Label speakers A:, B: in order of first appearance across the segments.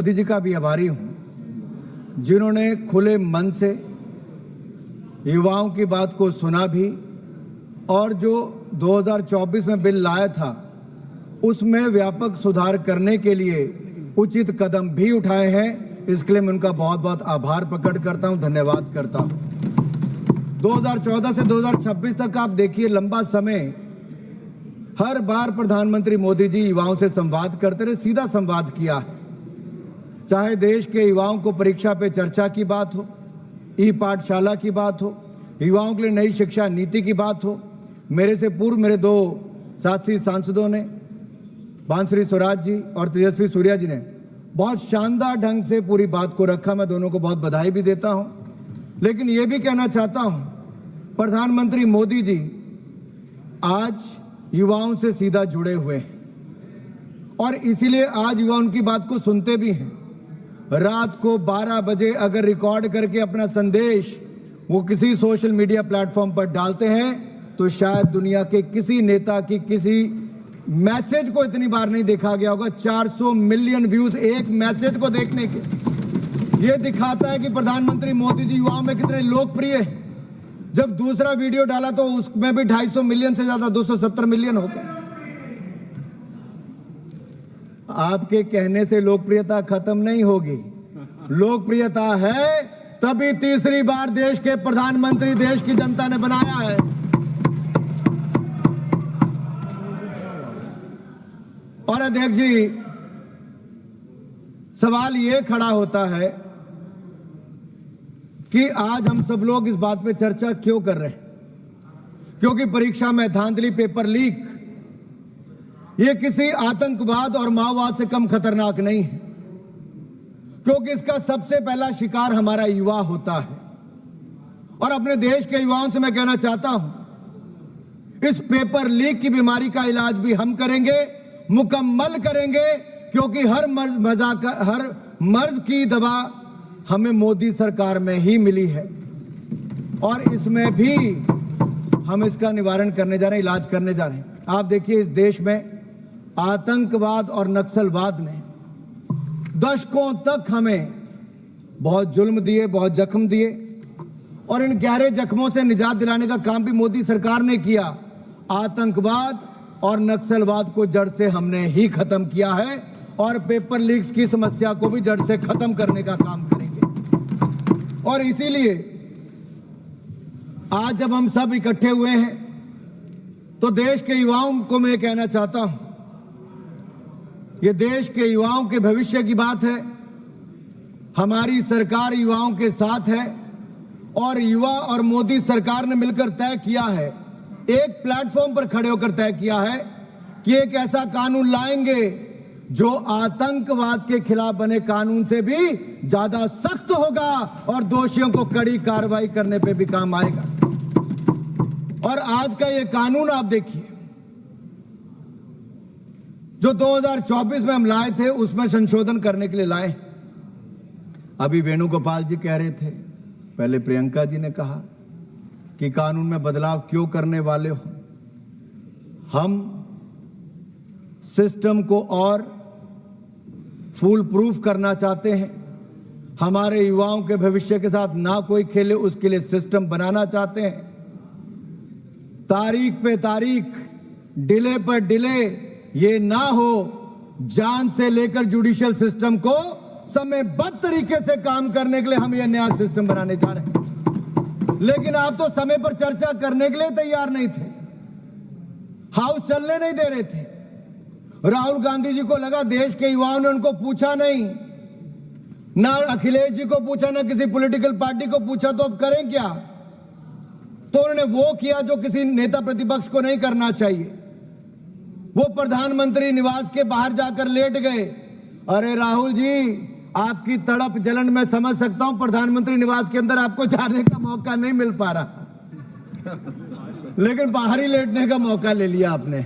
A: मोदी जी का भी आभारी हूं जिन्होंने खुले मन से युवाओं की बात को सुना भी और जो 2024 में बिल लाया था उसमें व्यापक सुधार करने के लिए उचित कदम भी उठाए हैं। इसके लिए मैं उनका बहुत बहुत आभार प्रकट करता हूं, धन्यवाद करता हूं। 2014 से 2026 तक आप देखिए, लंबा समय हर बार प्रधानमंत्री मोदी जी युवाओं से संवाद करते रहे, सीधा संवाद किया है। चाहे देश के युवाओं को परीक्षा पे चर्चा की बात हो, ई पाठशाला की बात हो, युवाओं के लिए नई शिक्षा नीति की बात हो। मेरे से पूर्व मेरे दो साथी सांसदों ने, बांसुरी स्वराज जी और तेजस्वी सूर्या जी ने बहुत शानदार ढंग से पूरी बात को रखा। मैं दोनों को बहुत बधाई भी देता हूं। लेकिन यह भी कहना चाहता हूं, प्रधानमंत्री मोदी जी आज युवाओं से सीधा जुड़े हुए हैं और इसीलिए आज युवा उनकी बात को सुनते भी हैं। रात को 12 बजे अगर रिकॉर्ड करके अपना संदेश वो किसी सोशल मीडिया प्लेटफॉर्म पर डालते हैं तो शायद दुनिया के किसी नेता की किसी मैसेज को इतनी बार नहीं देखा गया होगा। 400 मिलियन व्यूज एक मैसेज को देखने के। यह दिखाता है कि प्रधानमंत्री मोदी जी युवाओं में कितने लोकप्रिय हैं। जब दूसरा वीडियो डाला तो उसमें भी 250 मिलियन से ज्यादा, 270 मिलियन हो गए। आपके कहने से लोकप्रियता खत्म नहीं होगी। लोकप्रियता है तभी तीसरी बार देश के प्रधानमंत्री देश की जनता ने बनाया है। और अध्यक्ष जी, सवाल यह खड़ा होता है कि आज हम सब लोग इस बात पे चर्चा क्यों कर रहे हैं? क्योंकि परीक्षा में धांधली, पेपर लीक ये किसी आतंकवाद और माओवाद से कम खतरनाक नहीं है, क्योंकि इसका सबसे पहला शिकार हमारा युवा होता है। और अपने देश के युवाओं से मैं कहना चाहता हूं, इस पेपर लीक की बीमारी का इलाज भी हम करेंगे, मुकम्मल करेंगे, क्योंकि हर मर्ज की दवा हमें मोदी सरकार में ही मिली है और इसमें भी हम इसका निवारण करने जा रहे हैं, इलाज करने जा रहे हैं। आप देखिए, इस देश में आतंकवाद और नक्सलवाद ने दशकों तक हमें बहुत जुल्म दिए, बहुत जख्म दिए और इन गहरे जख्मों से निजात दिलाने का काम भी मोदी सरकार ने किया। आतंकवाद और नक्सलवाद को जड़ से हमने ही खत्म किया है और पेपर लीक्स की समस्या को भी जड़ से खत्म करने का काम करेंगे। और इसीलिए आज जब हम सब इकट्ठे हुए हैं तो देश के युवाओं को मैं कहना चाहता हूं, ये देश के युवाओं के भविष्य की बात है। हमारी सरकार युवाओं के साथ है और युवा और मोदी सरकार ने मिलकर तय किया है, एक प्लेटफॉर्म पर खड़े होकर तय किया है कि एक ऐसा कानून लाएंगे जो आतंकवाद के खिलाफ बने कानून से भी ज्यादा सख्त होगा और दोषियों को कड़ी कार्रवाई करने पे भी काम आएगा। और आज का ये कानून आप देखिए, जो 2024 में हम लाए थे उसमें संशोधन करने के लिए लाए। अभी वेणुगोपाल जी कह रहे थे, पहले प्रियंका जी ने कहा कि कानून में बदलाव क्यों करने वाले हो। हम सिस्टम को और फुल प्रूफ करना चाहते हैं। हमारे युवाओं के भविष्य के साथ ना कोई खेले, उसके लिए सिस्टम बनाना चाहते हैं। तारीख पे तारीख, डिले पर डिले ये ना हो। जान से लेकर जुडिशियल सिस्टम को समयबद्ध तरीके से काम करने के लिए हम ये नया सिस्टम बनाने जा रहे हैं। लेकिन आप तो समय पर चर्चा करने के लिए तैयार नहीं थे, हाउस चलने नहीं दे रहे थे। राहुल गांधी जी को लगा देश के युवाओं ने उनको पूछा नहीं, ना अखिलेश जी को पूछा, ना किसी पॉलिटिकल पार्टी को पूछा, तो अब करें क्या? तो उन्होंने वो किया जो किसी नेता प्रतिपक्ष को नहीं करना चाहिए। वो प्रधानमंत्री निवास के बाहर जाकर लेट गए। अरे राहुल जी, आपकी तड़प जलन मैं समझ सकता हूं, प्रधानमंत्री निवास के अंदर आपको जाने का मौका नहीं मिल पा रहा लेकिन बाहर ही लेटने का मौका ले लिया आपने।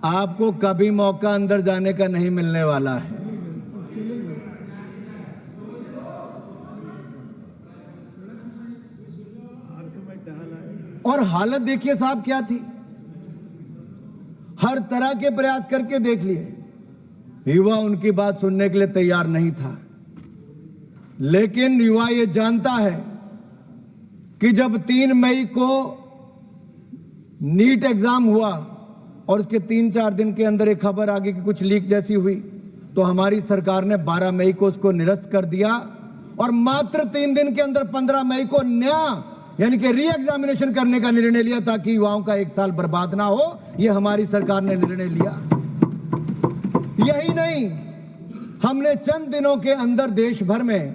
A: आपको कभी मौका अंदर जाने का नहीं मिलने वाला है। और हालत देखिए साहब क्या थी। हर तरह के प्रयास करके देख लिए, युवा उनकी बात सुनने के लिए तैयार नहीं था। लेकिन युवा ये जानता है कि जब 3 मई को नीट एग्जाम हुआ और उसके 3-4 दिन के अंदर एक खबर आ गई कि कुछ लीक जैसी हुई, तो हमारी सरकार ने 12 मई को उसको निरस्त कर दिया और मात्र 3 दिन के अंदर 15 मई को नया यानी कि री एग्जामिनेशन करने का निर्णय लिया ताकि युवाओं का 1 साल बर्बाद ना हो। यह हमारी सरकार ने निर्णय लिया। यही नहीं, हमने चंद दिनों के अंदर देश भर में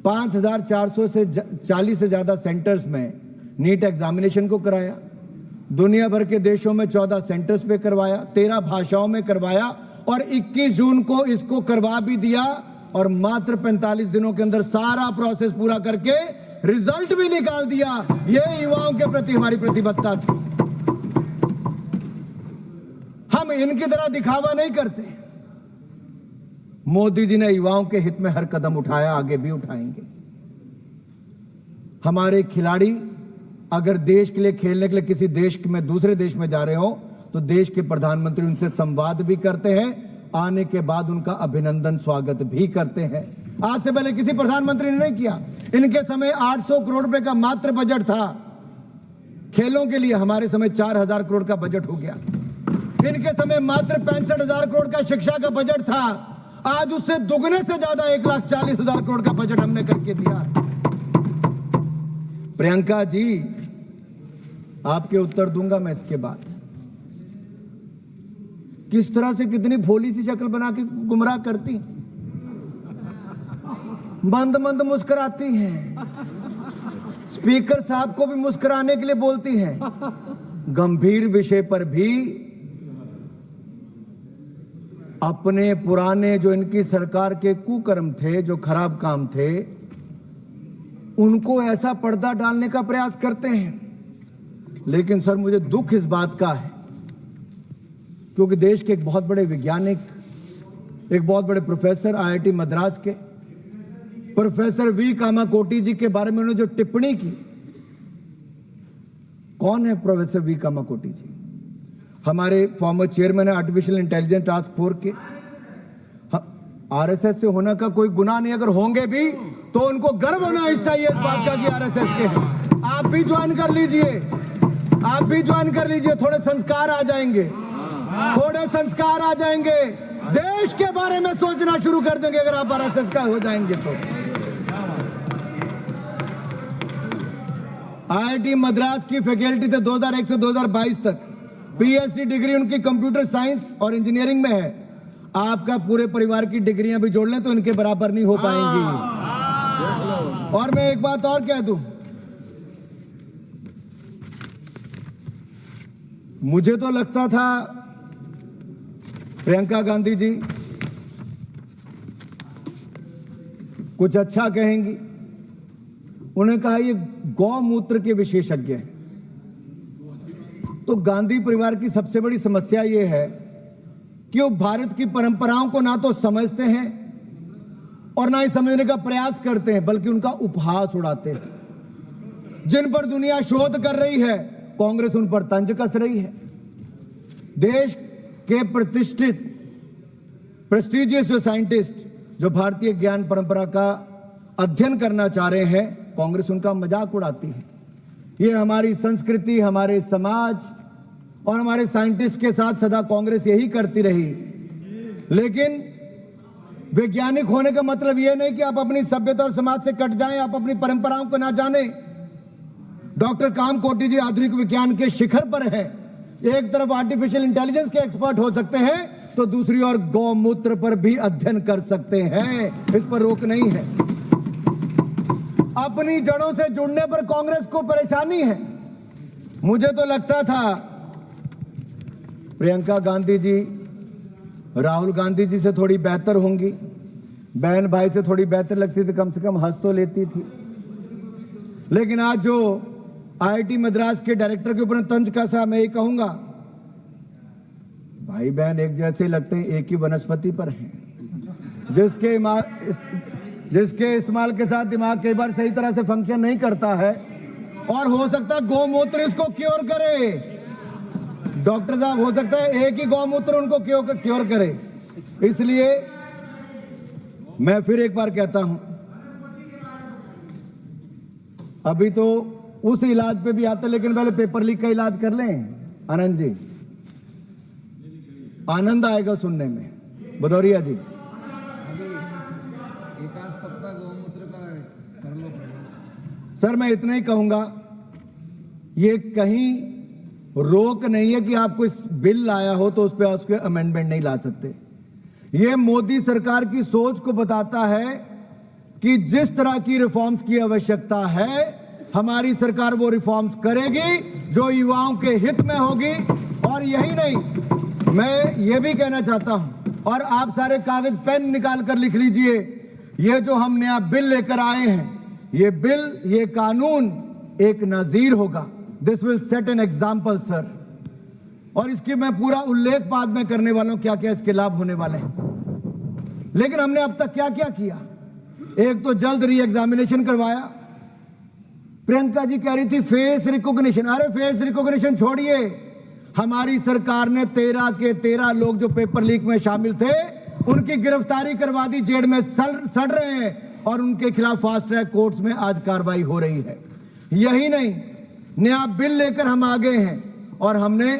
A: 5440 से 40 से ज्यादा सेंटर्स में नीट एग्जामिनेशन को कराया। दुनिया भर के देशों में 14 सेंटर्स पे करवाया, 13 भाषाओं में करवाया और 21 जून को इसको करवा भी दिया और मात्र 45 दिनों के अंदर सारा प्रोसेस पूरा करके रिजल्ट भी निकाल दिया। यह युवाओं के प्रति हमारी प्रतिबद्धता थी। हम इनकी तरह दिखावा नहीं करते। मोदी जी ने युवाओं के हित में हर कदम उठाया, आगे भी उठाएंगे। हमारे खिलाड़ी अगर देश के लिए खेलने के लिए किसी देश में दूसरे देश में जा रहे हो तो देश के प्रधानमंत्री उनसे संवाद भी करते हैं, आने के बाद उनका अभिनंदन स्वागत भी करते हैं। आज से पहले किसी प्रधानमंत्री ने नहीं किया। इनके समय 800 करोड़ रुपए का मात्र बजट था खेलों के लिए, हमारे समय 4000 करोड़ का बजट हो गया। इनके समय मात्र 65,000 करोड़ का शिक्षा का बजट था, आज उससे दुगने से ज्यादा 1,40,000 करोड़ का बजट हमने करके दिया। प्रियंका जी, आपके उत्तर दूंगा मैं इसके बाद। किस तरह से कितनी भोली सी शक्ल बना के गुमराह करती, मंद मंद मुस्कुराती हैं, स्पीकर साहब को भी मुस्कुराने के लिए बोलती हैं, गंभीर विषय पर भी अपने पुराने जो इनकी सरकार के कुकर्म थे, जो खराब काम थे, उनको ऐसा पर्दा डालने का प्रयास करते हैं। लेकिन सर, मुझे दुख इस बात का है क्योंकि देश के एक बहुत बड़े वैज्ञानिक, एक बहुत बड़े प्रोफेसर, आईआईटी मद्रास के प्रोफेसर वी कामाकोटी जी के बारे में उन्होंने जो टिप्पणी की। कौन है प्रोफेसर वी कामाकोटी जी? हमारे फॉर्मर चेयरमैन है आर्टिफिशियल इंटेलिजेंस टास्क फोर्स के। आरएसएस से होना का कोई गुनाह नहीं, अगर होंगे भी तो उनको गर्व होना चाहिए इस बात का कि आरएसएस के हैं। आप भी ज्वाइन कर लीजिए, आप भी ज्वाइन कर लीजिए, थोड़े संस्कार आ जाएंगे, थोड़े संस्कार आ जाएंगे, देश के बारे में सोचना शुरू कर देंगे अगर आप आरएसएस का हो जाएंगे तो। आईआईटी मद्रास की फैकल्टी थे 2001 से 2022 तक। पीएचडी डिग्री उनकी कंप्यूटर साइंस और इंजीनियरिंग में है। आपका पूरे परिवार की डिग्रियां भी जोड़ लें तो इनके बराबर नहीं हो पाएंगी। और मैं एक बात और कह दूं, मुझे तो लगता था प्रियंका गांधी जी कुछ अच्छा कहेंगी। उन्हें कहा ये गौमूत्र के विशेषज्ञ हैं। तो गांधी परिवार की सबसे बड़ी समस्या यह है कि वो भारत की परंपराओं को ना तो समझते हैं और ना ही समझने का प्रयास करते हैं, बल्कि उनका उपहास उड़ाते हैं। जिन पर दुनिया शोध कर रही है, कांग्रेस उन पर तंज कस रही है। देश के प्रतिष्ठित प्रेस्टिजियस जो साइंटिस्ट जो भारतीय ज्ञान परंपरा का अध्ययन करना चाह रहे हैं, कांग्रेस उनका मजाक उड़ाती है। ये हमारी संस्कृति, हमारे समाज और हमारे साइंटिस्ट के साथ सदा कांग्रेस यही करती रही। लेकिन वैज्ञानिक होने का मतलब यह नहीं कि आप अपनी सभ्यता और समाज से कट जाएं, आप अपनी परंपराओं को ना जाने। डॉक्टर कामकोटी जी आधुनिक विज्ञान के शिखर पर है। एक तरफ आर्टिफिशियल इंटेलिजेंस के एक्सपर्ट हो सकते हैं तो दूसरी ओर गौमूत्र पर भी अध्ययन कर सकते हैं, इस पर रोक नहीं है। अपनी जड़ों से जुड़ने पर कांग्रेस को परेशानी है। मुझे तो लगता था प्रियंका गांधी जी राहुल गांधी जी से थोड़ी बेहतर होंगी, बहन भाई से थोड़ी बेहतर लगती थी, कम से कम हंस तो लेती थी। लेकिन आज जो आईआईटी मद्रास के डायरेक्टर के ऊपर तंज कसा, मैं ये कहूंगा भाई बहन एक जैसे लगते हैं, एक ही वनस्पति पर हैं। जिसके इस्तेमाल के साथ दिमाग कई बार सही तरह से फंक्शन नहीं करता है और हो सकता है गौमूत्र इसको क्योर करे। डॉक्टर साहब हो सकता है एक ही गौमूत्र उनको क्योर करे। इसलिए मैं फिर एक बार कहता हूं, अभी तो उस इलाज पे भी आता, लेकिन पहले पेपर लीक का इलाज कर लें। आनंद जी, आनंद आएगा सुनने में। भदौरिया जी,
B: एक आध सप्ताह गौमूत्र का कर लो।
A: सर मैं इतना ही कहूंगा, ये कहीं रोक नहीं है कि आपको इस बिल लाया हो तो उस पर उसके अमेंडमेंट नहीं ला सकते। ये मोदी सरकार की सोच को बताता है कि जिस तरह की रिफॉर्म्स की आवश्यकता है, हमारी सरकार वो रिफॉर्म्स करेगी जो युवाओं के हित में होगी। और यही नहीं, मैं ये भी कहना चाहता हूं, और आप सारे कागज पेन निकाल कर लिख लीजिए, ये जो हम नया बिल लेकर आए हैं, ये बिल, ये कानून एक नजीर होगा। This will set an example sir. और इसकी मैं पूरा उल्लेख बाद में करने वाला हूं, क्या क्या इसके लाभ होने वाले हैं। लेकिन हमने अब तक क्या क्या किया? एक तो जल्द री एग्जामिनेशन करवाया। प्रियंका जी कह रही थी फेस रिकॉग्निशन, अरे फेस रिकॉग्निशन छोड़िए, हमारी सरकार ने 13 के 13 लोग जो पेपर लीक में शामिल थे उनकी गिरफ्तारी करवा दी, जेल में सड़ रहे हैं, और उनके खिलाफ फास्ट ट्रैक कोर्ट्स में आज कार्रवाई हो रही है। यही नहीं, नया बिल लेकर हम आ गए हैं और हमने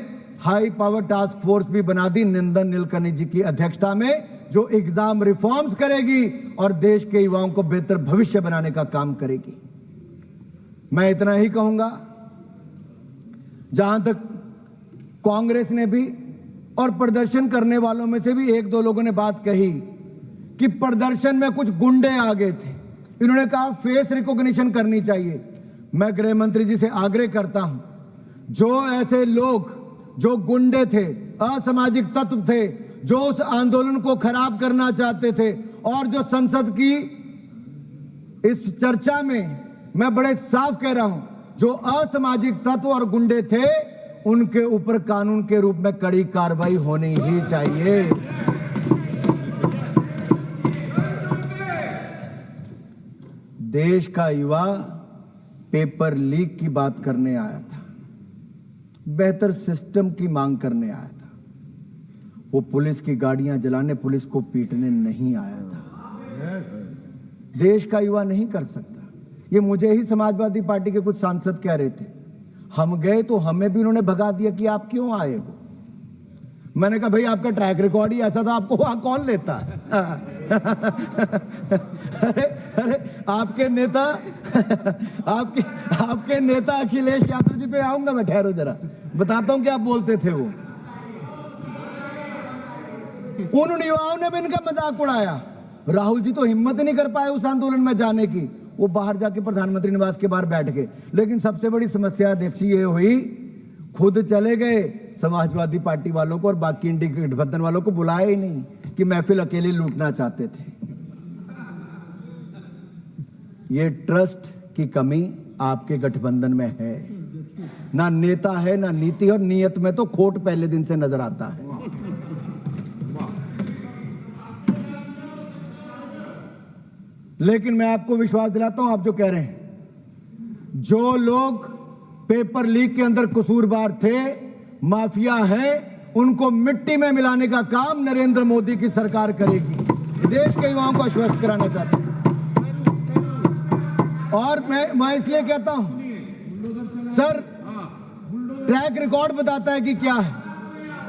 A: हाई पावर टास्क फोर्स भी बना दी नंदन नीलकनी जी की अध्यक्षता में, जो एग्जाम रिफॉर्म्स करेगी और देश के युवाओं को बेहतर भविष्य बनाने का काम करेगी। मैं इतना ही कहूंगा, जहां तक कांग्रेस ने भी और प्रदर्शन करने वालों में से भी एक दो लोगों ने बात कही कि प्रदर्शन में कुछ गुंडे आ गए थे, इन्होंने कहा फेस रिकॉग्निशन करनी चाहिए। मैं गृह मंत्री जी से आग्रह करता हूं, जो ऐसे लोग जो गुंडे थे, असामाजिक तत्व थे, जो उस आंदोलन को खराब करना चाहते थे, और जो संसद की इस चर्चा में मैं बड़े साफ कह रहा हूं, जो असामाजिक तत्व और गुंडे थे, उनके ऊपर कानून के रूप में कड़ी कार्रवाई होनी ही चाहिए। देश का युवा पेपर लीक की बात करने आया था, बेहतर सिस्टम की मांग करने आया था। वो पुलिस की गाड़ियां जलाने, पुलिस को पीटने नहीं आया था। देश का युवा नहीं कर सकता। ये मुझे ही समाजवादी पार्टी के कुछ सांसद कह रहे थे, हम गए तो हमें भी उन्होंने भगा दिया कि आप क्यों आए हो। मैंने कहा भाई आपका ट्रैक रिकॉर्ड ही ऐसा था, आपको वहां कौन लेता है? अरे आपके नेता आपके नेता अखिलेश यादव जी पे आऊंगा मैं, ठहरो जरा, बताता हूं क्या बोलते थे वो। उन युवाओं ने भी इनका मजाक उड़ाया। राहुल जी तो हिम्मत ही नहीं कर पाए उस आंदोलन में जाने की, वो बाहर जाके प्रधानमंत्री निवास के बाहर बैठ गए। लेकिन सबसे बड़ी समस्या देखिए ये हुई, खुद चले गए, समाजवादी पार्टी वालों को और बाकी इंडी गठबंधन वालों को बुलाया ही नहीं कि महफिल अकेले लूटना चाहते थे। ये ट्रस्ट की कमी आपके गठबंधन में है, ना नेता है ना नीति, और नीयत में तो खोट पहले दिन से नजर आता है। लेकिन मैं आपको विश्वास दिलाता हूं, आप जो कह रहे हैं, जो लोग पेपर लीक के अंदर कसूरवार थे, माफिया है, उनको मिट्टी में मिलाने का काम नरेंद्र मोदी की सरकार करेगी। देश के युवाओं को आश्वस्त कराना चाहता हूं। और मैं इसलिए कहता हूं सर, ट्रैक रिकॉर्ड बताता है कि क्या है।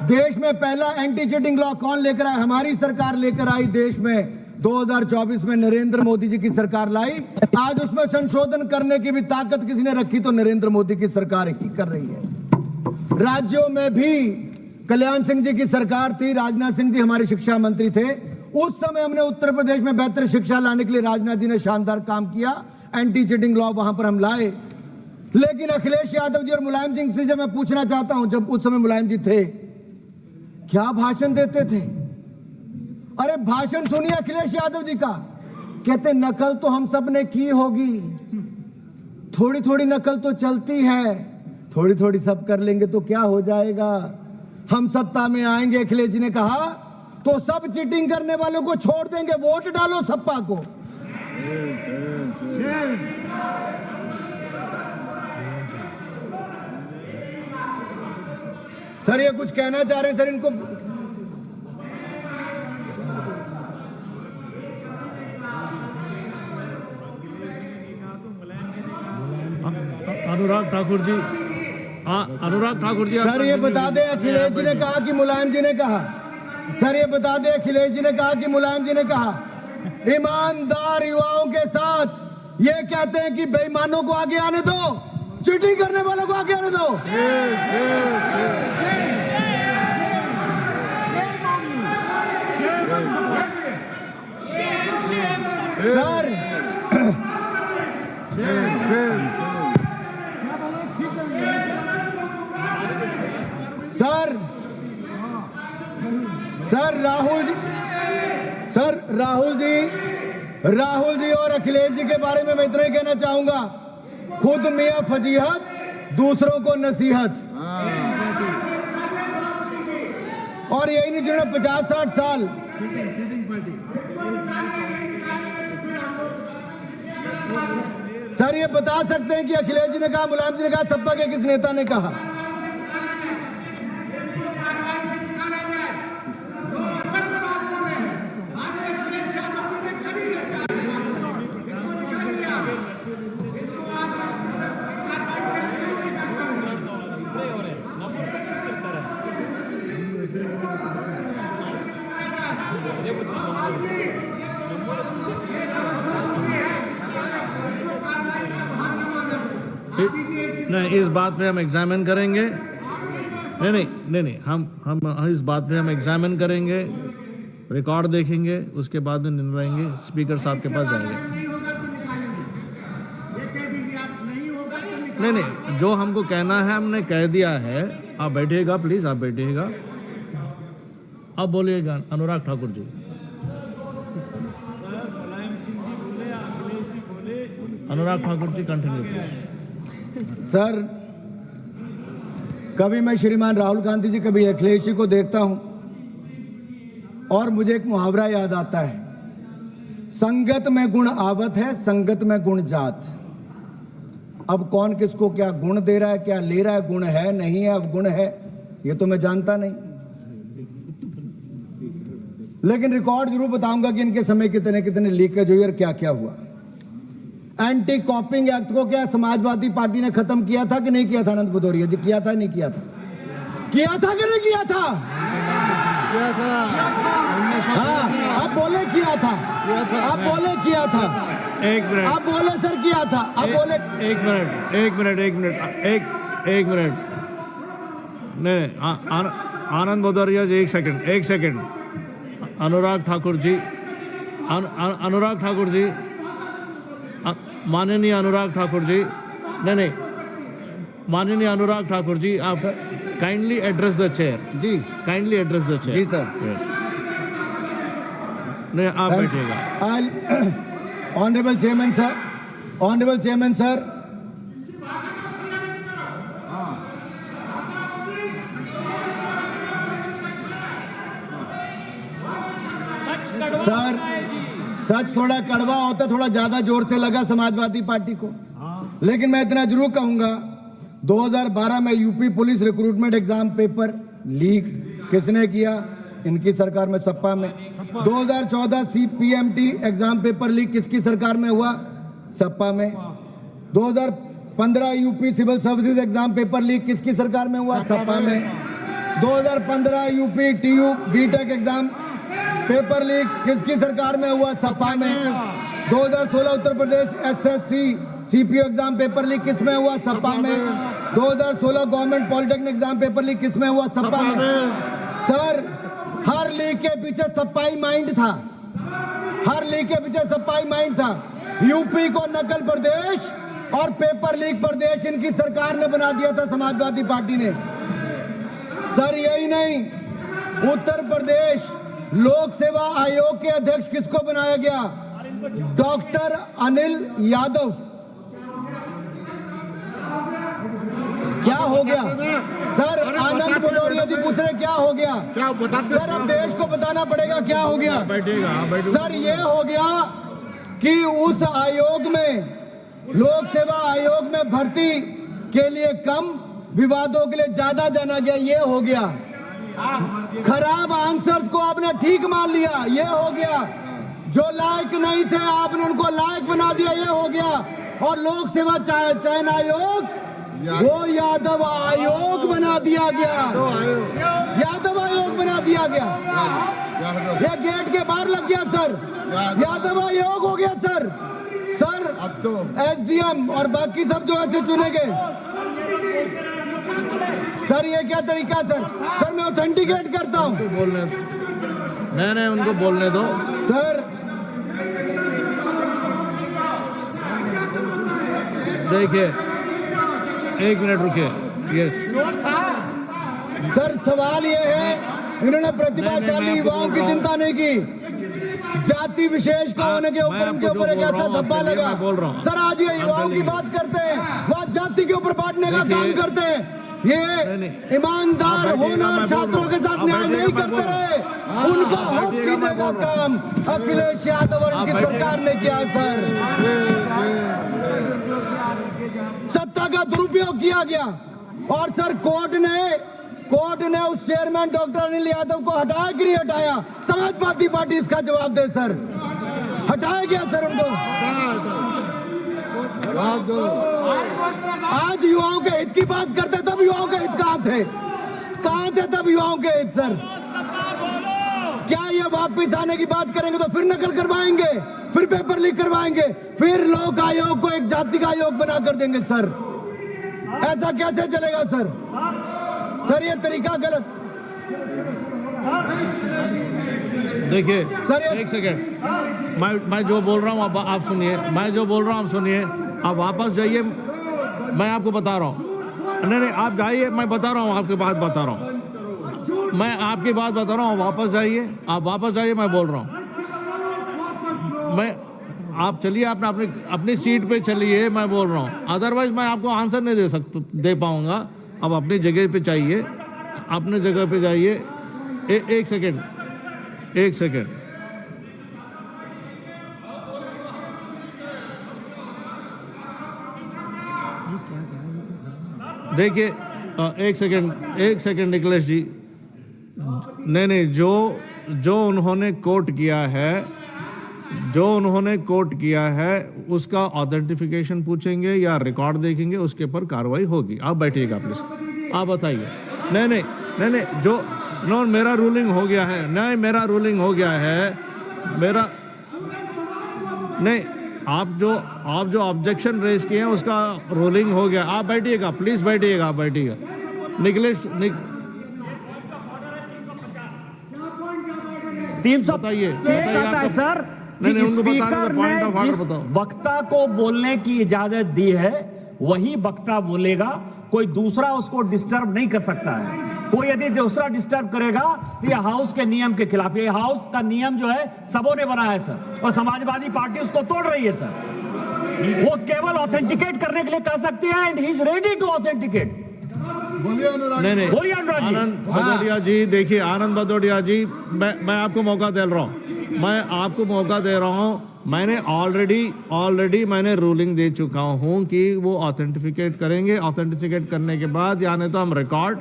A: देश में पहला एंटी चीटिंग लॉ कौन लेकर आया? हमारी सरकार लेकर आई। देश में 2024 में नरेंद्र मोदी जी की सरकार लाई। आज उसमें संशोधन करने की भी ताकत किसी ने रखी तो नरेंद्र मोदी की सरकार ही कर रही है। राज्यों में भी कल्याण सिंह जी की सरकार थी, राजनाथ सिंह जी हमारे शिक्षा मंत्री थे। उस समय हमने उत्तर प्रदेश में बेहतर शिक्षा लाने के लिए राजनाथ जी ने शानदार काम किया, एंटी चीटिंग लॉ वहां पर हम लाए। लेकिन अखिलेश यादव जी और मुलायम सिंह से जब मैं पूछना चाहता हूं, जब उस समय मुलायम जी थे, क्या भाषण देते थे? अरे भाषण सुनिए अखिलेश यादव जी का, कहते नकल तो हम सब ने की होगी, थोड़ी थोड़ी नकल तो चलती है, थोड़ी थोड़ी सब कर लेंगे तो क्या हो जाएगा, हम सत्ता में आएंगे। अखिलेश जी ने कहा तो सब चीटिंग करने वालों को छोड़ देंगे, वोट डालो सपा को। सर ये कुछ कहना चाह रहे हैं सर, इनको
C: अनुराग ठाकुर जी, अनुराग ठाकुर जी,
A: सर ये बता दे अखिलेश जी ने कहा कि मुलायम जी ने कहा, सर ये बता दे अखिलेश जी ने कहा कि मुलायम जी ने कहा ईमानदार युवाओं के साथ ये कहते हैं कि बेईमानों को आगे आने दो, चीटिंग करने वालों को आगे आने दो। Sir sir sir Rahul ji और अखिलेश जी के बारे में मैं इतना ही कहना चाहूंगा, खुद मियां फजीहत, दूसरों को नसीहत। और यही नहीं जिन्होंने 50-60 साल सर ये बता सकते हैं कि अखिलेश जी ने कहा, मुलायम जी ने कहा, सपा के किस नेता ने कहा?
C: नहीं, इस बात पे हम एग्जामिन करेंगे। नहीं, हम इस बात पे हम एग्जामिन करेंगे, रिकॉर्ड देखेंगे, उसके बाद में निर्णय लेंगे। स्पीकर साहब के पास जाएंगे। नहीं, जो हमको कहना है हमने कह दिया है। आप बैठिएगा प्लीज, आप बैठिएगा। आप बोलिएगा अनुराग ठाकुर जी। अनुराग ठाकुर जी कंटिन्यू प्लीज।
A: सर कभी मैं श्रीमान राहुल गांधी जी, कभी अखिलेश जी को देखता हूं और मुझे एक मुहावरा याद आता है, संगत में गुण आवत है, संगत में गुण जात। अब कौन किसको क्या गुण दे रहा है, क्या ले रहा है, गुण है नहीं है, अब गुण है ये तो मैं जानता नहीं, लेकिन रिकॉर्ड जरूर बताऊंगा कि इनके समय कितने कितने लीकेज हुई और क्या क्या हुआ। एंटी कॉपिंग एक्ट को क्या समाजवादी पार्टी ने खत्म किया था कि नहीं किया था? आनंद भदौरिया जी, किया था नहीं किया था? किया था कि नहीं किया था? हाँ, आप बोले किया था, आप बोले किया था।
C: एक मिनट,
A: आप बोले सर किया था, आप बोले। एक मिनट।
C: नहीं, आनंद भदौरिया जी, एक सेकंड। अनुराग ठाकुर जी, अनुराग ठाकुर जी, माननीय अनुराग ठाकुर जी, नहीं, माननीय अनुराग ठाकुर जी, आप kindly address the chair
A: ji,
C: kindly address the chair
A: ji sir.
C: नहीं, आप बैठिएगा।
A: Honourable chairman sir, honourable chairman sir, sir सच थोड़ा कड़वा होता, थोड़ा ज्यादा जोर से लगा समाजवादी पार्टी को, लेकिन मैं इतना जरूर कहूंगा, 2012 में UP police recruitment exam paper leak किसने किया? इनकी सरकार में, सपा में। 2014 CPMT एग्जाम पेपर लीक किसकी सरकार में हुआ? सपा में। 2015 UP civil services exam paper leak किसकी सरकार में हुआ? सपा में। 2015 UP TU BTech exam paper leak किसकी सरकार में हुआ? सपा में। 2016 Uttar Pradesh SSC CPO exam paper leak किस में हुआ? सपा में। 2016 government polytechnic exam paper leak किस में हुआ? सपा में। सर हर लीक के पीछे सपाई माइंड था, हर लीक के पीछे सपाई माइंड था। यूपी को नकल प्रदेश और पेपर लीक प्रदेश इनकी सरकार ने बना दिया था, समाजवादी पार्टी ने। सर यही नहीं, उत्तर प्रदेश लोक सेवा आयोग के अध्यक्ष किसको बनाया गया? डॉक्टर अनिल यादव। क्या हो गया सर? आनंद भदौरिया जी पूछ रहे क्या हो गया?
D: क्या बताते
A: सर, अब देश को बताना पड़ेगा क्या हो गया। सर ये हो गया कि उस आयोग में, लोक सेवा आयोग में भर्ती के लिए कम विवादों के लिए ज्यादा जाना गया, ये हो गया। खराब आंसर्स को आपने ठीक मान लिया, ये हो गया। जो लायक नहीं थे आपने उनको लायक बना दिया, ये हो गया। और लोक सेवा चयन आयोग वो यादव आयोग बना दिया गया, यादव आयोग बना दिया गया। ये गेट के बाहर लग गया सर, यादव आयोग हो गया सर। सर अब तो एसडीएम और बाकी सब जो ऐसे चुने गए सर, ये क्या तरीका सर? सर मैं ऑथेंटिकेट करता हूँ।
C: बोलने नहीं, उनको बोलने दो
A: सर।
C: देखिए, एक मिनट रुकिए। यस
A: सर, सवाल ये है, इन्होंने प्रतिभाशाली युवाओं की चिंता नहीं की, जाति विशेष को होने के ऊपर उनके ऊपर एक ऐसा धब्बा लगा। सर आज ये युवाओं की बात करते हैं, वह जाति के ऊपर बांटने का काम करते हैं। ये ईमानदार होनहार छात्रों के साथ न्याय नहीं करते रहे, उनका हक छीनने का काम अखिलेश यादव और उनकी सरकार ने किया। सर सत्ता का दुरुपयोग किया गया और सर कोर्ट ने उस चेयरमैन डॉक्टर अनिल यादव को हटाया कि नहीं हटाया? समाजवादी पार्टी इसका जवाब दे सर। हटाया गया सर उनको? आज युवाओं के हित की बात करते तब युवाओं के हित कहाँ थे तब युवाओं के हित? सर क्या ये वापस आने की बात करेंगे तो फिर नकल करवाएंगे, फिर पेपर लीक करवाएंगे, फिर लोक आयोग को एक जाति का आयोग बना कर देंगे? सर ऐसा कैसे चलेगा सर? सर ये तरीका गलत।
C: देखिए
A: सर
C: एक सेकेंड, मैं जो बोल रहा हूँ आप सुनिए, मैं जो बोल रहा हूँ आप सुनिए। आप वापस जाइए, मैं आपको बता रहा हूँ। नहीं आप जाइए, मैं बता रहा हूँ, आपकी बात बता रहा हूँ, मैं आपकी बात बता रहा हूँ। वापस जाइए, आप वापस जाइए, मैं बोल रहा हूँ। आप चलिए, आपने अपनी सीट पे चलिए, मैं बोल रहा हूँ। अदरवाइज मैं आपको आंसर नहीं दे पाऊंगा। अब अपनी जगह पे चाहिए, अपने जगह पे जाइए। एक सेकेंड। देखिए एक सेकेंड निखिलेश जी। नहीं, जो उन्होंने कोट किया है उसका ऑथेंटिफिकेशन पूछेंगे या रिकॉर्ड देखेंगे, उसके ऊपर कार्रवाई होगी। आप बैठिएगा प्लीज, आप बताइए। नहीं जो नो मेरा रूलिंग हो गया है। मेरा रूलिंग हो गया है। नहीं, आप जो ऑब्जेक्शन रेज किए हैं उसका रूलिंग हो गया। आप बैठिएगा प्लीज, बैठिएगा, आप बैठिएगा। निखिलेश
D: 300
C: बताइए
D: कहता है सर कि स्पीकर ने जिस वक्ता को बोलने की इजाजत दी है वही वक्ता बोलेगा, कोई दूसरा उसको डिस्टर्ब नहीं कर सकता है। कोई यदि दूसरा डिस्टर्ब करेगा तो ये हाउस के नियम के खिलाफ। ये हाउस का नियम जो है सबों ने बनाया है सर, और समाजवादी पार्टी उसको तोड़ रही है सर। वो केवल ऑथेंटिकेट करने के लिए कह सकती है, and he is ready to authenticate.
C: नहीं
D: बोलिए अनुराग जी।
C: आनंद भदौड़िया जी, देखिए आनंद भदौड़िया जी, मैं आपको मौका दे रहा हूँ। मैंने ऑलरेडी मैंने रूलिंग दे चुका हूँ कि वो ऑथेंटिफिकेट करेंगे। ऑथेंटिफिकेट करने के बाद यानी तो हम रिकॉर्ड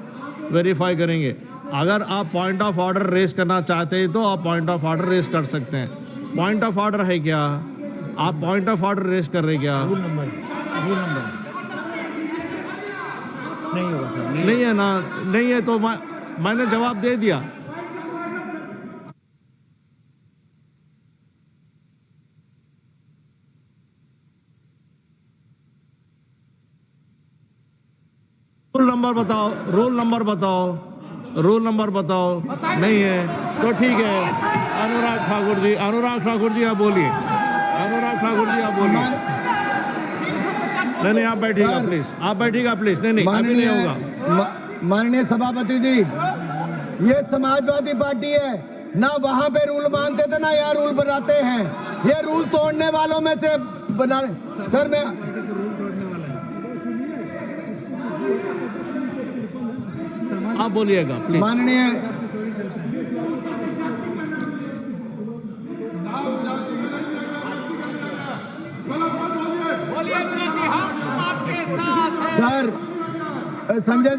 C: वेरीफाई करेंगे। अगर आप पॉइंट ऑफ ऑर्डर रेस करना चाहते हैं तो आप पॉइंट ऑफ ऑर्डर रेस कर सकते हैं। पॉइंट ऑफ ऑर्डर है क्या? आप पॉइंट ऑफ ऑर्डर रेस कर रहे क्या?
B: रूल नंबर नहीं होगा सर।
C: नहीं है ना? नहीं है तो मैंने जवाब दे दिया। रूल नंबर बताओ। नहीं है तो ठीक है। अनुराग ठाकुर जी आप बोलिए। नहीं आप बैठिएगा प्लीज। नहीं अभी नहीं होगा।
A: माननीय सभापति जी, ये समाजवादी पार्टी है ना, वहां पे रूल मानते थे ना यहाँ रूल बनाते हैं। ये रूल तोड़ने वालों में से बना। सर मैं
C: आप बोलिएगा प्लीज।
A: माननीय संजय